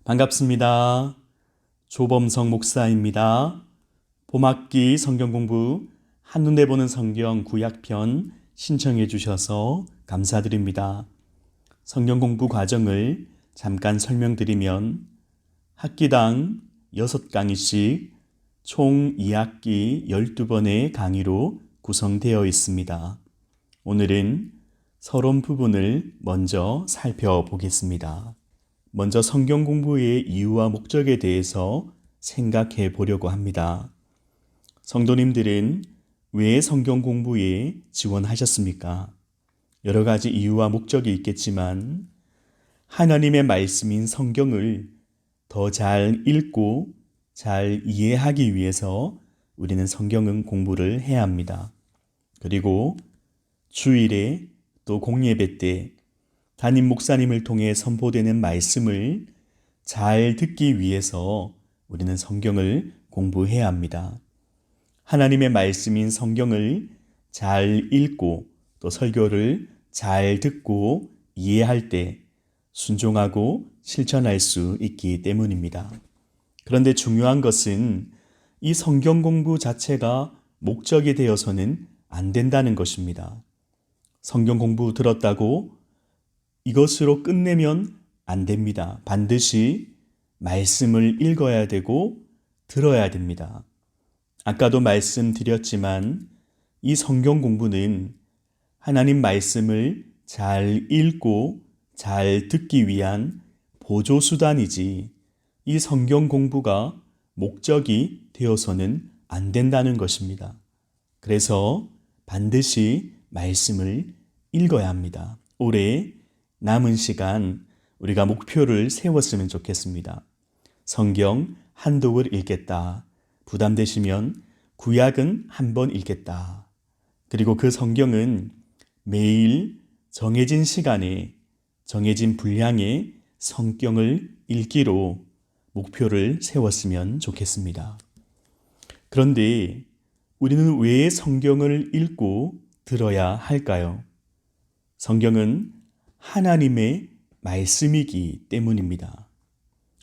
반갑습니다. 조범성 목사입니다. 봄학기 성경공부 한눈에 보는 성경 구약편 신청해 주셔서 감사드립니다. 성경공부 과정을 잠깐 설명드리면 학기당 6강의씩 총 2학기 12번의 강의로 구성되어 있습니다. 오늘은 서론 부분을 먼저 살펴보겠습니다. 먼저 성경 공부의 이유와 목적에 대해서 생각해 보려고 합니다. 성도님들은 왜 성경 공부에 지원하셨습니까? 여러 가지 이유와 목적이 있겠지만 하나님의 말씀인 성경을 더 잘 읽고 잘 이해하기 위해서 우리는 성경 공부를 해야 합니다. 그리고 주일에 또 공예배 때 담임 목사님을 통해 선포되는 말씀을 잘 듣기 위해서 우리는 성경을 공부해야 합니다. 하나님의 말씀인 성경을 잘 읽고 또 설교를 잘 듣고 이해할 때 순종하고 실천할 수 있기 때문입니다. 그런데 중요한 것은 이 성경 공부 자체가 목적이 되어서는 안 된다는 것입니다. 성경 공부 들었다고 이것으로 끝내면 안 됩니다. 반드시 말씀을 읽어야 되고 들어야 됩니다. 아까도 말씀드렸지만 이 성경 공부는 하나님 말씀을 잘 읽고 잘 듣기 위한 보조수단이지 이 성경 공부가 목적이 되어서는 안 된다는 것입니다. 그래서 반드시 말씀을 읽어야 합니다. 올해 남은 시간 우리가 목표를 세웠으면 좋겠습니다. 성경 한독을 읽겠다. 부담되시면 구약은 한 번 읽겠다. 그리고 그 성경은 매일 정해진 시간에 정해진 분량의 성경을 읽기로 목표를 세웠으면 좋겠습니다. 그런데 우리는 왜 성경을 읽고 들어야 할까요? 성경은 하나님의 말씀이기 때문입니다.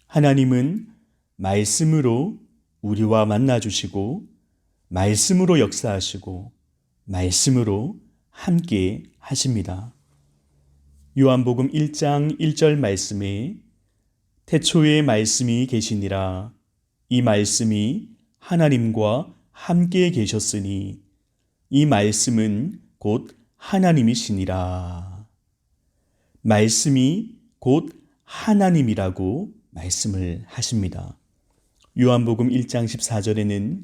하나님은 말씀으로 우리와 만나주시고 말씀으로 역사하시고 말씀으로 함께 하십니다. 요한복음 1장 1절 말씀에 태초에 말씀이 계시니라 이 말씀이 하나님과 함께 계셨으니 이 말씀은 곧 하나님이시니라. 말씀이 곧 하나님이라고 말씀을 하십니다. 요한복음 1장 14절에는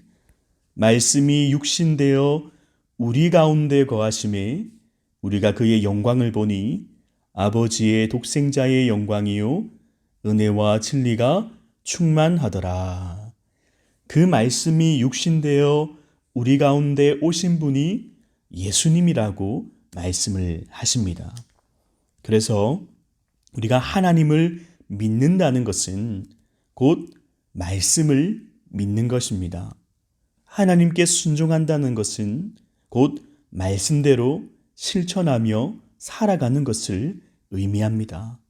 말씀이 육신되어 우리 가운데 거하심에 우리가 그의 영광을 보니 아버지의 독생자의 영광이요 은혜와 진리가 충만하더라. 그 말씀이 육신되어 우리 가운데 오신 분이 예수님이라고 말씀을 하십니다. 그래서 우리가 하나님을 믿는다는 것은 곧 말씀을 믿는 것입니다. 하나님께 순종한다는 것은 곧 말씀대로 실천하며 살아가는 것을 의미합니다.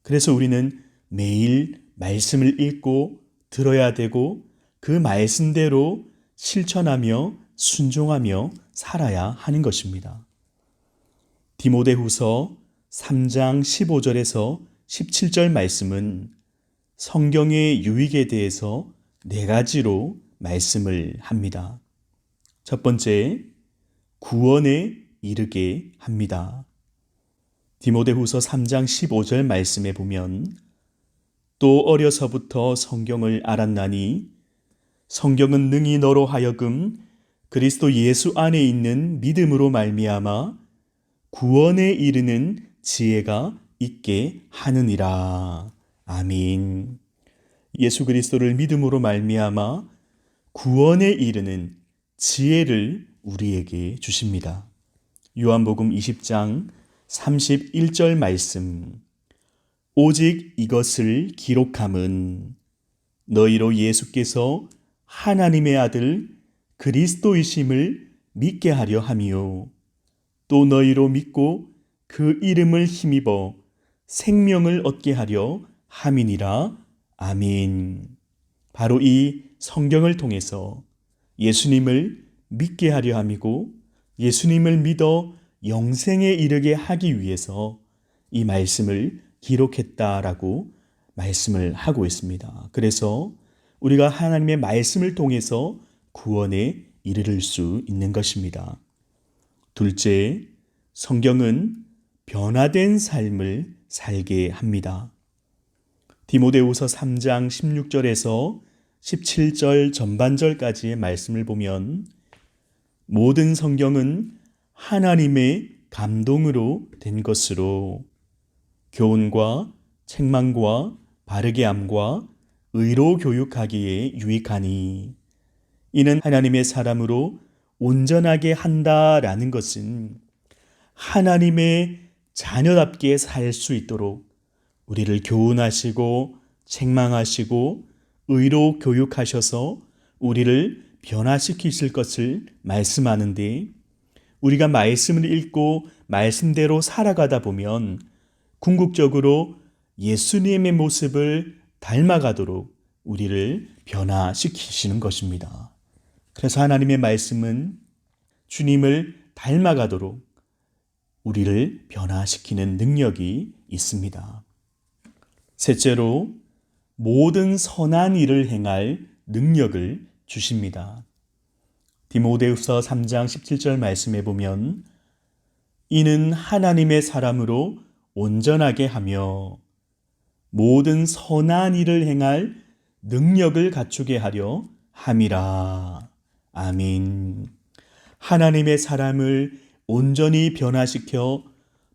그래서 우리는 매일 말씀을 읽고 들어야 되고 그 말씀대로 실천하며 순종하며 살아야 하는 것입니다. 디모데후서 3장 15절에서 17절 말씀은 성경의 유익에 대해서 4가지로 말씀을 합니다. 첫 번째, 구원에 이르게 합니다. 디모데후서 3장 15절 말씀에 보면 또 어려서부터 성경을 알았나니 성경은 능히 너로 하여금 그리스도 예수 안에 있는 믿음으로 말미암아 구원에 이르는 지혜가 있게 하느니라. 아멘. 예수 그리스도를 믿음으로 말미암아 구원에 이르는 지혜를 우리에게 주십니다. 요한복음 20장 31절 말씀. 오직 이것을 기록함은 너희로 예수께서 하나님의 아들 그리스도이심을 믿게 하려 함이요 또 너희로 믿고 그 이름을 힘입어 생명을 얻게 하려 함이니라. 아멘. 바로 이 성경을 통해서 예수님을 믿게 하려 함이고 예수님을 믿어 영생에 이르게 하기 위해서 이 말씀을 기록했다라고 말씀을 하고 있습니다. 그래서 우리가 하나님의 말씀을 통해서 구원에 이르를 수 있는 것입니다. 둘째, 성경은 변화된 삶을 살게 합니다. 디모데후서 3장 16절에서 17절 전반절까지의 말씀을 보면 모든 성경은 하나님의 감동으로 된 것으로 교훈과 책망과 바르게 함과 의로 교육하기에 유익하니 이는 하나님의 사람으로 온전하게 한다라는 것은 하나님의 자녀답게 살 수 있도록 우리를 교훈하시고 책망하시고 의로 교육하셔서 우리를 변화시키실 것을 말씀하는데 우리가 말씀을 읽고 말씀대로 살아가다 보면 궁극적으로 예수님의 모습을 닮아가도록 우리를 변화시키시는 것입니다. 그래서 하나님의 말씀은 주님을 닮아가도록 우리를 변화시키는 능력이 있습니다. 셋째로 모든 선한 일을 행할 능력을 주십니다. 디모데후서 3장 17절 말씀에 보면 이는 하나님의 사람으로 온전하게 하며 모든 선한 일을 행할 능력을 갖추게 하려 함이라. 아멘. 하나님의 사람을 온전히 변화시켜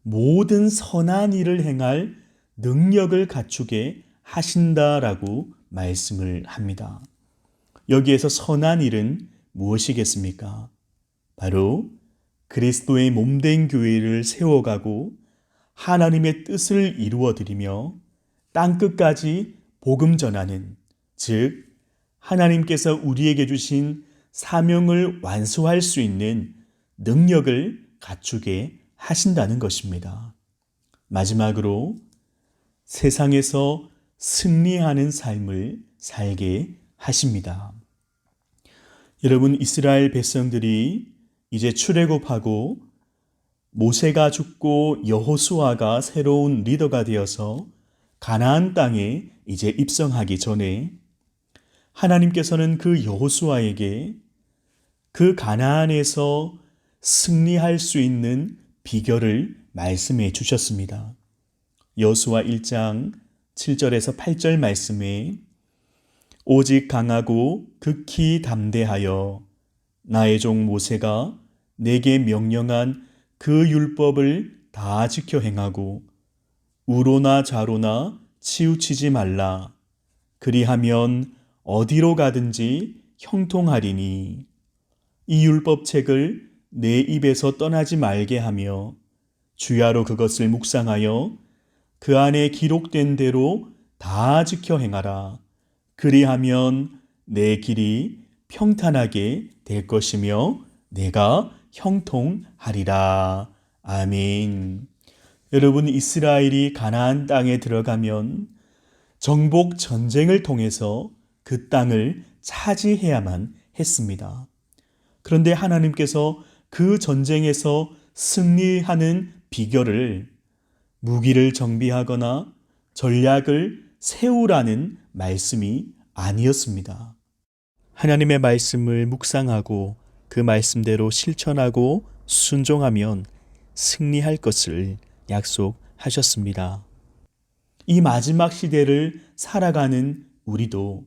모든 선한 일을 행할 능력을 갖추게 하신다라고 말씀을 합니다. 여기에서 선한 일은 무엇이겠습니까? 바로 그리스도의 몸된 교회를 세워가고 하나님의 뜻을 이루어드리며 땅끝까지 복음 전하는, 즉 하나님께서 우리에게 주신 사명을 완수할 수 있는 능력을 갖추게 하신다는 것입니다. 마지막으로 세상에서 승리하는 삶을 살게 하십니다. 여러분, 이스라엘 백성들이 이제 출애굽하고 모세가 죽고 여호수아가 새로운 리더가 되어서 가나안 땅에 이제 입성하기 전에 하나님께서는 그 여호수아에게 그 가나안에서 승리할 수 있는 비결을 말씀해 주셨습니다. 여호수아 1장 7절에서 8절 말씀에 오직 강하고 극히 담대하여 나의 종 모세가 내게 명령한 그 율법을 다 지켜 행하고 우로나 좌로나 치우치지 말라. 그리하면 어디로 가든지 형통하리니 이 율법책을 내 입에서 떠나지 말게 하며 주야로 그것을 묵상하여 그 안에 기록된 대로 다 지켜 행하라. 그리하면 내 길이 평탄하게 될 것이며 내가 형통하리라. 아멘. 여러분, 이스라엘이 가나안 땅에 들어가면 정복 전쟁을 통해서 그 땅을 차지해야만 했습니다. 그런데 하나님께서 그 전쟁에서 승리하는 비결을 무기를 정비하거나 전략을 세우라는 말씀이 아니었습니다. 하나님의 말씀을 묵상하고 그 말씀대로 실천하고 순종하면 승리할 것을 약속하셨습니다. 이 마지막 시대를 살아가는 우리도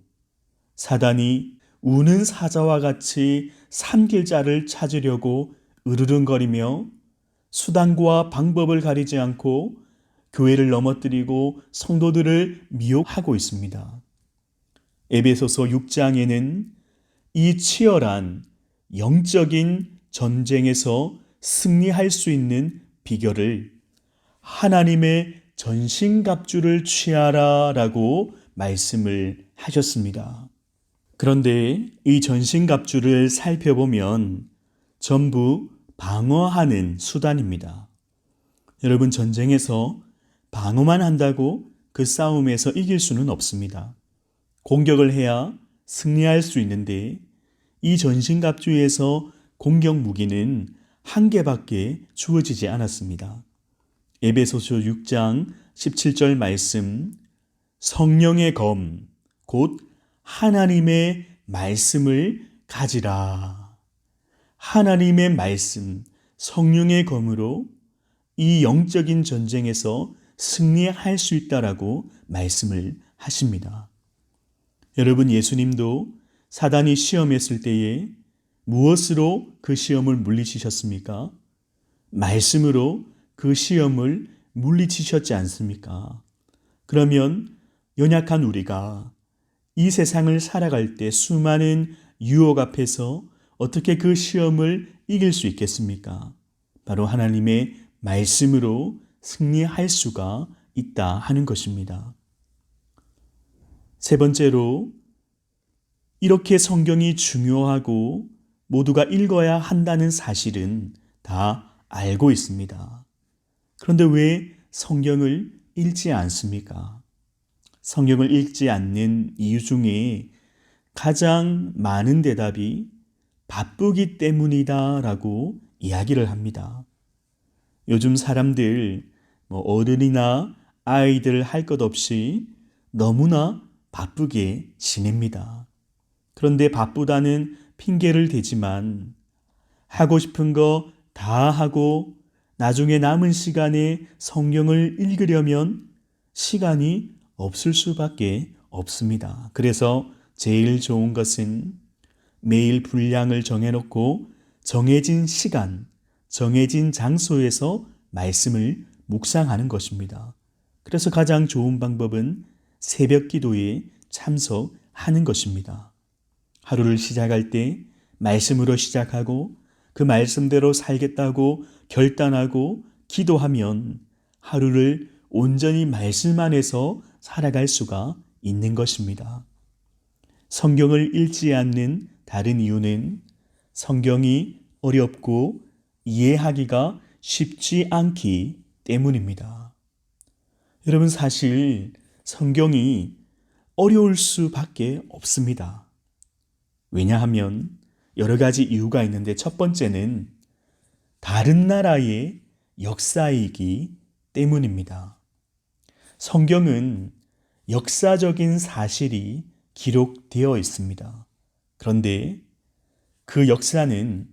사단이 우는 사자와 같이 삼킬 자를 찾으려고 으르렁거리며 수단과 방법을 가리지 않고 교회를 넘어뜨리고 성도들을 미혹하고 있습니다. 에베소서 6장에는 이 치열한 영적인 전쟁에서 승리할 수 있는 비결을 하나님의 전신갑주를 취하라 라고 말씀을 하셨습니다. 그런데 이 전신갑주를 살펴보면 전부 방어하는 수단입니다. 여러분, 전쟁에서 방어만 한다고 그 싸움에서 이길 수는 없습니다. 공격을 해야 승리할 수 있는데 이 전신갑주에서 공격 무기는 한 개밖에 주어지지 않았습니다. 에베소서 6장 17절 말씀, 성령의 검, 곧 하나님의 말씀을 가지라. 하나님의 말씀, 성령의 검으로 이 영적인 전쟁에서 승리할 수 있다라고 말씀을 하십니다. 여러분, 예수님도 사단이 시험했을 때에 무엇으로 그 시험을 물리치셨습니까? 말씀으로 그 시험을 물리치셨지 않습니까? 그러면 연약한 우리가 이 세상을 살아갈 때 수많은 유혹 앞에서 어떻게 그 시험을 이길 수 있겠습니까? 바로 하나님의 말씀으로 승리할 수가 있다 하는 것입니다. 세 번째로, 이렇게 성경이 중요하고 모두가 읽어야 한다는 사실은 다 알고 있습니다. 그런데 왜 성경을 읽지 않습니까? 성경을 읽지 않는 이유 중에 가장 많은 대답이 바쁘기 때문이다라고 이야기를 합니다. 요즘 사람들, 어른이나 아이들 할 것 없이 너무나 바쁘게 지냅니다. 그런데 바쁘다는 핑계를 대지만 하고 싶은 거 다 하고 나중에 남은 시간에 성경을 읽으려면 시간이 없을 수밖에 없습니다. 그래서 제일 좋은 것은 매일 분량을 정해놓고 정해진 시간, 정해진 장소에서 말씀을 묵상하는 것입니다. 그래서 가장 좋은 방법은 새벽 기도에 참석하는 것입니다. 하루를 시작할 때 말씀으로 시작하고 그 말씀대로 살겠다고 결단하고 기도하면 하루를 온전히 말씀 안에서 살아갈 수가 있는 것입니다. 성경을 읽지 않는 다른 이유는 성경이 어렵고 이해하기가 쉽지 않기 때문입니다. 여러분, 사실 성경이 어려울 수밖에 없습니다. 왜냐하면 여러 가지 이유가 있는데 첫 번째는 다른 나라의 역사이기 때문입니다. 성경은 역사적인 사실이 기록되어 있습니다. 그런데 그 역사는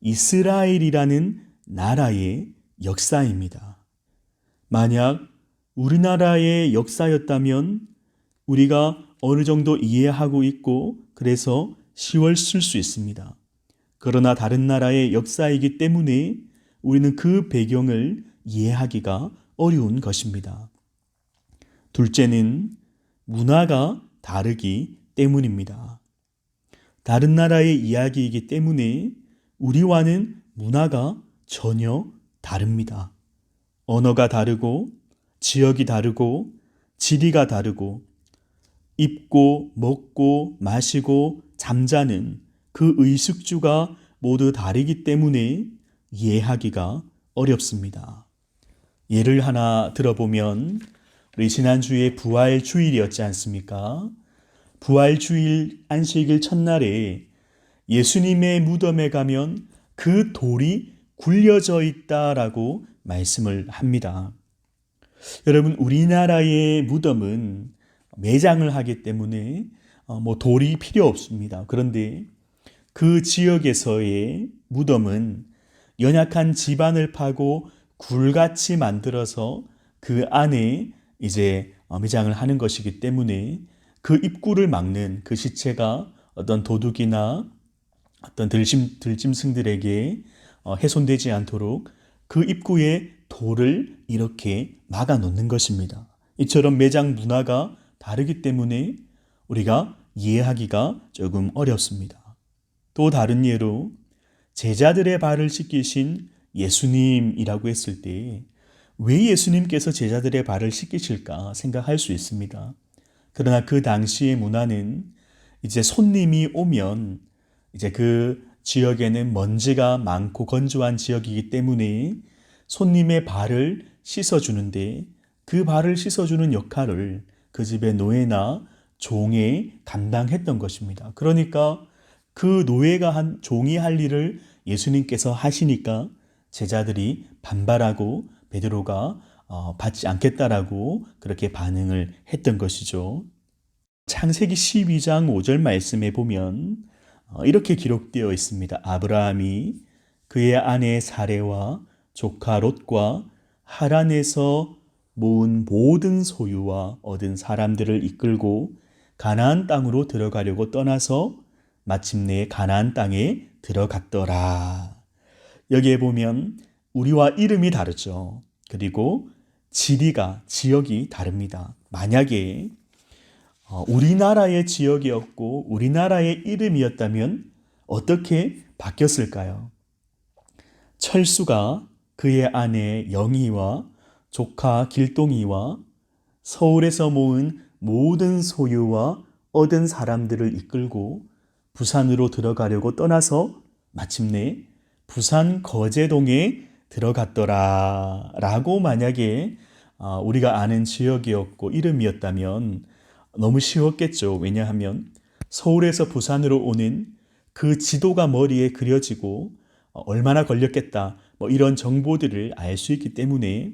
이스라엘이라는 나라의 역사입니다. 만약 우리나라의 역사였다면 우리가 어느 정도 이해하고 있고 그래서 쉬웠을 수 있습니다. 그러나 다른 나라의 역사이기 때문에 우리는 그 배경을 이해하기가 어려운 것입니다. 둘째는 문화가 다르기 때문입니다. 다른 나라의 이야기이기 때문에 우리와는 문화가 전혀 다릅니다. 언어가 다르고 지역이 다르고 지리가 다르고 입고 먹고 마시고 잠자는 그 의식주가 모두 다르기 때문에 이해하기가 어렵습니다. 예를 하나 들어보면 우리 지난주에 부활주일이었지 않습니까? 부활주일 안식일 첫날에 예수님의 무덤에 가면 그 돌이 굴려져 있다라고 말씀을 합니다. 여러분, 우리나라의 무덤은 매장을 하기 때문에 돌이 필요 없습니다. 그런데 그 지역에서의 무덤은 연약한 지반을 파고 굴같이 만들어서 그 안에 이제 매장을 하는 것이기 때문에 그 입구를 막는 그 시체가 어떤 도둑이나 어떤 들짐승들에게 훼손되지 않도록 그 입구에 돌을 이렇게 막아 놓는 것입니다. 이처럼 매장 문화가 다르기 때문에 우리가 이해하기가 조금 어렵습니다. 또 다른 예로 제자들의 발을 씻기신 예수님이라고 했을 때 왜 예수님께서 제자들의 발을 씻기실까 생각할 수 있습니다. 그러나 그 당시의 문화는 이제 손님이 오면 이제 그 지역에는 먼지가 많고 건조한 지역이기 때문에 손님의 발을 씻어주는데 그 발을 씻어주는 역할을 그 집의 노예나 종에 감당했던 것입니다. 그러니까 그 노예가 한 종이 할 일을 예수님께서 하시니까 제자들이 반발하고 베드로가 받지 않겠다라고 그렇게 반응을 했던 것이죠. 창세기 12장 5절 말씀에 보면 이렇게 기록되어 있습니다. 아브라함이 그의 아내 사레와 조카 롯과 하란에서 모은 모든 소유와 얻은 사람들을 이끌고 가나안 땅으로 들어가려고 떠나서 마침내 가나안 땅에 들어갔더라. 여기에 보면 우리와 이름이 다르죠. 그리고 지역이 다릅니다. 만약에 우리나라의 지역이었고 우리나라의 이름이었다면 어떻게 바뀌었을까요? 철수가 그의 아내 영희와 조카 길동이와 서울에서 모은 모든 소유와 얻은 사람들을 이끌고 부산으로 들어가려고 떠나서 마침내 부산 거제동에 들어갔더라 라고 만약에 우리가 아는 지역이었고 이름이었다면 너무 쉬웠겠죠. 왜냐하면 서울에서 부산으로 오는 그 지도가 머리에 그려지고 얼마나 걸렸겠다 이런 정보들을 알 수 있기 때문에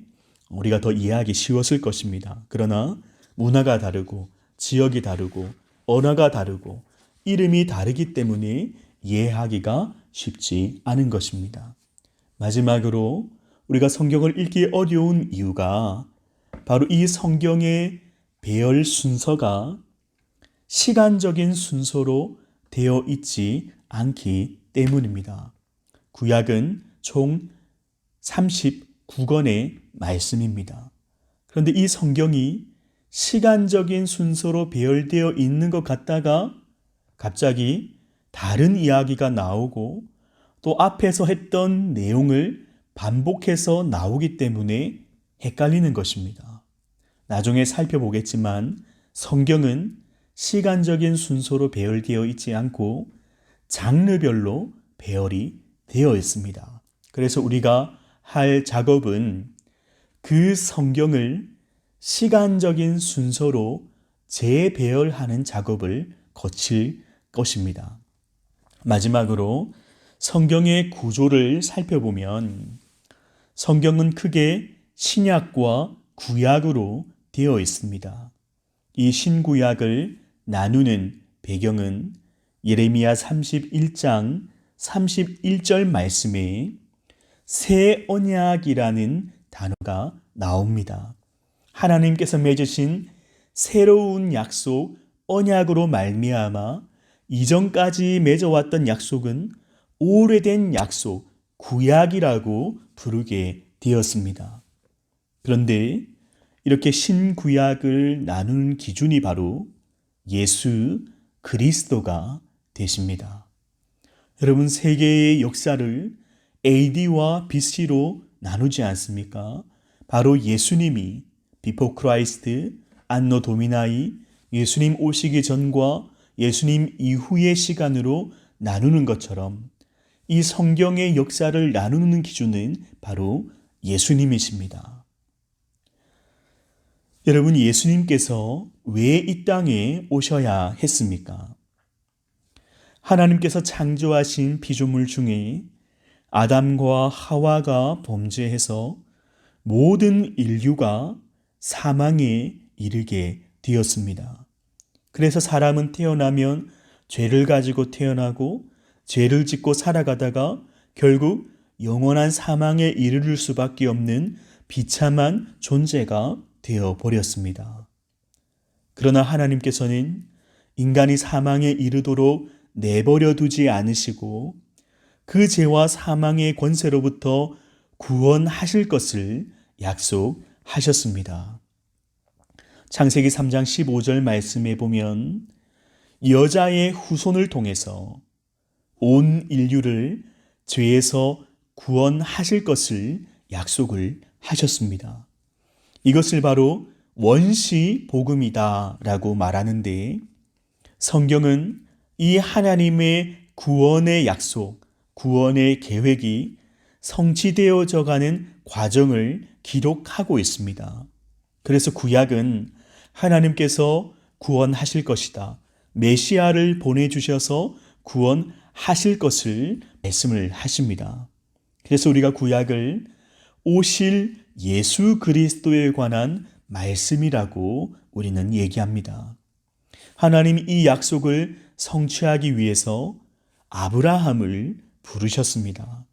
우리가 더 이해하기 쉬웠을 것입니다. 그러나 문화가 다르고 지역이 다르고 언어가 다르고 이름이 다르기 때문에 이해하기가 쉽지 않은 것입니다. 마지막으로 우리가 성경을 읽기 어려운 이유가 바로 이 성경의 배열 순서가 시간적인 순서로 되어 있지 않기 때문입니다. 구약은 총 39권의 말씀입니다. 그런데 이 성경이 시간적인 순서로 배열되어 있는 것 같다가 갑자기 다른 이야기가 나오고 또 앞에서 했던 내용을 반복해서 나오기 때문에 헷갈리는 것입니다. 나중에 살펴보겠지만 성경은 시간적인 순서로 배열되어 있지 않고 장르별로 배열이 되어 있습니다. 그래서 우리가 할 작업은 그 성경을 시간적인 순서로 재배열하는 작업을 거칠 것입니다. 마지막으로 성경의 구조를 살펴보면 성경은 크게 신약과 구약으로 되어 있습니다. 이 신구약을 나누는 배경은 예레미야 31장 31절 말씀에 새 언약이라는 단어가 나옵니다. 하나님께서 맺으신 새로운 약속, 언약으로 말미암아 이전까지 맺어왔던 약속은 오래된 약속, 구약이라고 부르게 되었습니다. 그런데 이렇게 신구약을 나누는 기준이 바로 예수 그리스도가 되십니다. 여러분, 세계의 역사를 AD와 BC로 나누지 않습니까? 바로 예수님이 비포 크라이스트, 안노 도미나이, 예수님 오시기 전과 예수님 이후의 시간으로 나누는 것처럼 이 성경의 역사를 나누는 기준은 바로 예수님이십니다. 여러분, 예수님께서 왜 이 땅에 오셔야 했습니까? 하나님께서 창조하신 피조물 중에 아담과 하와가 범죄해서 모든 인류가 사망에 이르게 되었습니다. 그래서 사람은 태어나면 죄를 가지고 태어나고 죄를 짓고 살아가다가 결국 영원한 사망에 이르를 수밖에 없는 비참한 존재가 되어버렸습니다. 그러나 하나님께서는 인간이 사망에 이르도록 내버려 두지 않으시고 그 죄와 사망의 권세로부터 구원하실 것을 약속하셨습니다. 창세기 3장 15절 말씀에 보면 여자의 후손을 통해서 온 인류를 죄에서 구원하실 것을 약속을 하셨습니다. 이것을 바로 원시 복음이다 라고 말하는데 성경은 이 하나님의 구원의 약속, 구원의 계획이 성취되어져 가는 과정을 기록하고 있습니다. 그래서 구약은 하나님께서 구원하실 것이다. 메시아를 보내주셔서 구원하실 것을 말씀을 하십니다. 그래서 우리가 구약을 오실 예수 그리스도에 관한 말씀이라고 우리는 얘기합니다. 하나님이 이 약속을 성취하기 위해서 아브라함을 부르셨습니다.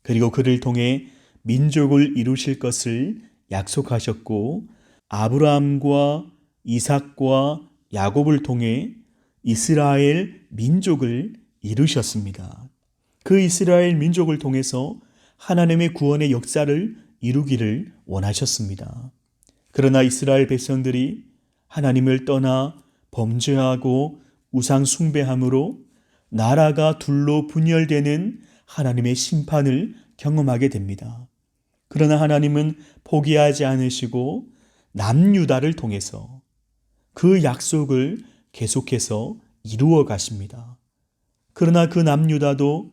그리고 그를 통해 민족을 이루실 것을 약속하셨고, 아브라함과 이삭과 야곱을 통해 이스라엘 민족을 이루셨습니다. 그 이스라엘 민족을 통해서 하나님의 구원의 역사를 이루기를 원하셨습니다. 그러나 이스라엘 백성들이 하나님을 떠나 범죄하고 우상 숭배함으로 나라가 둘로 분열되는 하나님의 심판을 경험하게 됩니다. 그러나 하나님은 포기하지 않으시고 남유다를 통해서 그 약속을 계속해서 이루어 가십니다. 그러나 그 남유다도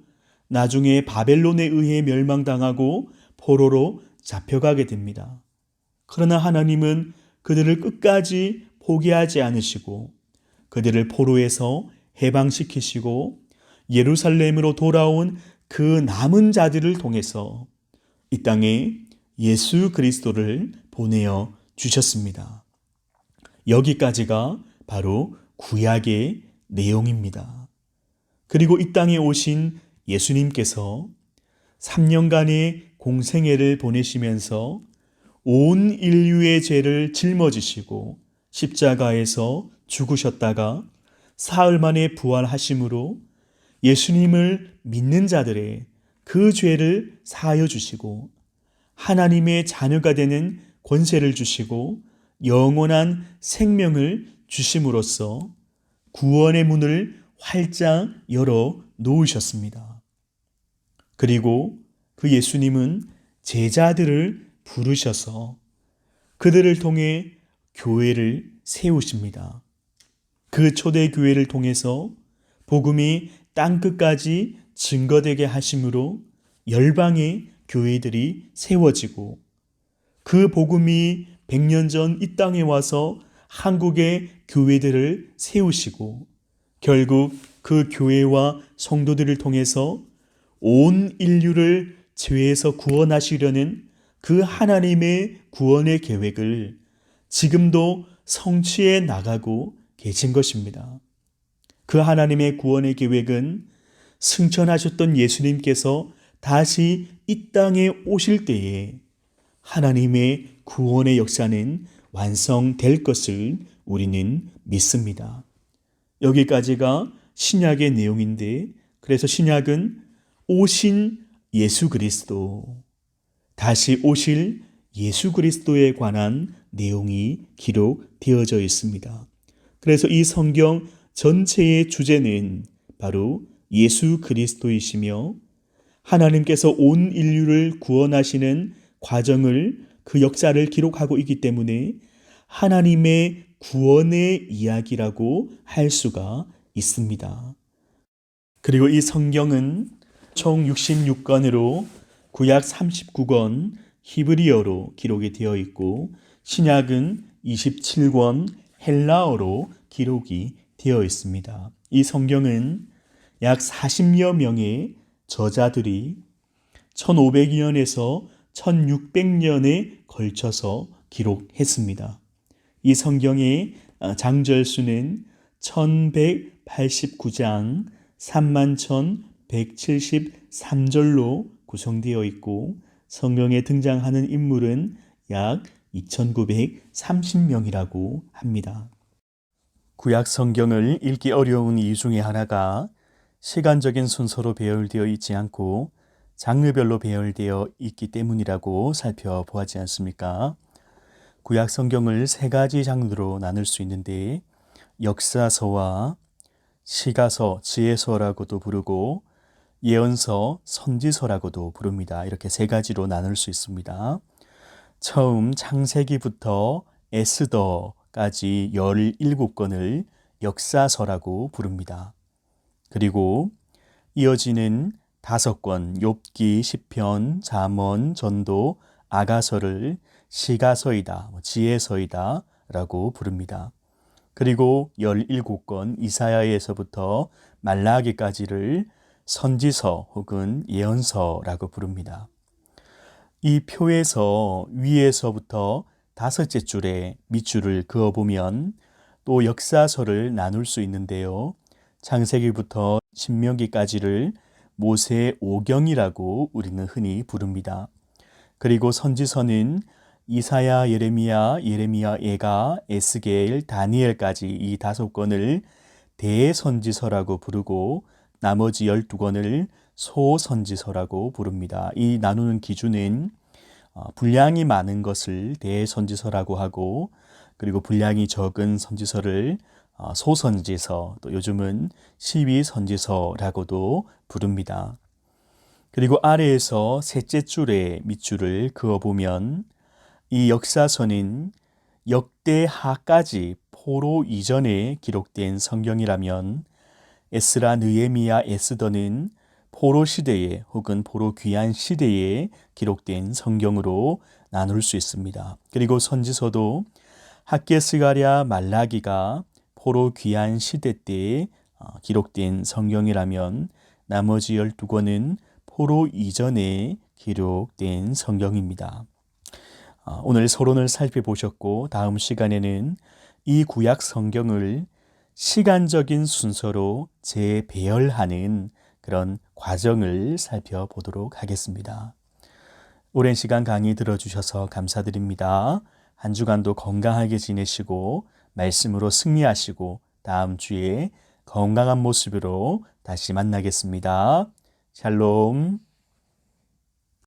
나중에 바벨론에 의해 멸망당하고 포로로 잡혀가게 됩니다. 그러나 하나님은 그들을 끝까지 포기하지 않으시고 그들을 포로에서 해방시키시고 예루살렘으로 돌아온 그 남은 자들을 통해서 이 땅에 예수 그리스도를 보내어 주셨습니다. 여기까지가 바로 구약의 내용입니다. 그리고 이 땅에 오신 예수님께서 3년간의 공생애를 보내시면서 온 인류의 죄를 짊어지시고 십자가에서 죽으셨다가 사흘 만에 부활하심으로 예수님을 믿는 자들의 그 죄를 사하여 주시고 하나님의 자녀가 되는 권세를 주시고 영원한 생명을 주심으로써 구원의 문을 활짝 열어 놓으셨습니다. 그리고 그 예수님은 제자들을 부르셔서 그들을 통해 교회를 세우십니다. 그 초대교회를 통해서 복음이 땅끝까지 증거되게 하심으로 열방의 교회들이 세워지고 그 복음이 100년 전 이 땅에 와서 한국의 교회들을 세우시고 결국 그 교회와 성도들을 통해서 온 인류를 죄에서 구원하시려는 그 하나님의 구원의 계획을 지금도 성취해 나가고 계신 것입니다. 그 하나님의 구원의 계획은 승천하셨던 예수님께서 다시 이 땅에 오실 때에 하나님의 구원의 역사는 완성될 것을 우리는 믿습니다. 여기까지가 신약의 내용인데, 그래서 신약은 오신 예수 그리스도, 다시 오실 예수 그리스도에 관한 내용이 기록되어져 있습니다. 그래서 이 성경 전체의 주제는 바로 예수 그리스도이시며 하나님께서 온 인류를 구원하시는 과정을, 그 역사를 기록하고 있기 때문에 하나님의 구원의 이야기라고 할 수가 있습니다. 그리고 이 성경은 총 66권으로 구약 39권 히브리어로 기록이 되어 있고 신약은 27권 헬라어로 기록이 되어 있습니다. 이 성경은 약 40여 명의 저자들이 1500년에서 1600년에 걸쳐서 기록했습니다. 이 성경의 장절 수는 1189장 31,173절로 구성되어 있고 성경에 등장하는 인물은 약 2930명이라고 합니다. 구약 성경을 읽기 어려운 이유 중에 하나가 시간적인 순서로 배열되어 있지 않고 장르별로 배열되어 있기 때문이라고 살펴보았지 않습니까? 구약 성경을 세 가지 장르로 나눌 수 있는데 역사서와 시가서, 지혜서라고도 부르고 예언서, 선지서라고도 부릅니다. 이렇게 세 가지로 나눌 수 있습니다. 처음 창세기부터 에스더까지 17권을 역사서라고 부릅니다. 그리고 이어지는 5권 욥기, 시편, 잠언, 전도, 아가서를 시가서이다, 지혜서이다 라고 부릅니다. 그리고 17권 이사야에서부터 말라기까지를 선지서 혹은 예언서라고 부릅니다. 이 표에서 위에서부터 다섯째 줄에 밑줄을 그어보면 또 역사서를 나눌 수 있는데요. 창세기부터 신명기까지를 모세의 오경이라고 우리는 흔히 부릅니다. 그리고 선지서는 이사야, 예레미야, 예가, 에스겔, 다니엘까지 이 5권을 대선지서라고 부르고 나머지 12권을 소선지서라고 부릅니다. 이 나누는 기준은 분량이 많은 것을 대선지서라고 하고 그리고 분량이 적은 선지서를 소선지서, 또 요즘은 시위선지서라고도 부릅니다. 그리고 아래에서 셋째 줄에 밑줄을 그어보면 이 역사서는 역대하까지 포로 이전에 기록된 성경이라면 에스라, 느헤미야, 에스더는 포로 시대에 혹은 포로 귀환 시대에 기록된 성경으로 나눌 수 있습니다. 그리고 선지서도 학개, 스가랴, 말라기가 포로 귀환 시대 때에 기록된 성경이라면 나머지 12권은 포로 이전에 기록된 성경입니다. 오늘 서론을 살펴보셨고 다음 시간에는 이 구약 성경을 시간적인 순서로 재배열하는 그런 과정을 살펴보도록 하겠습니다. 오랜 시간 강의 들어주셔서 감사드립니다. 한 주간도 건강하게 지내시고 말씀으로 승리하시고 다음 주에 건강한 모습으로 다시 만나겠습니다. 샬롬.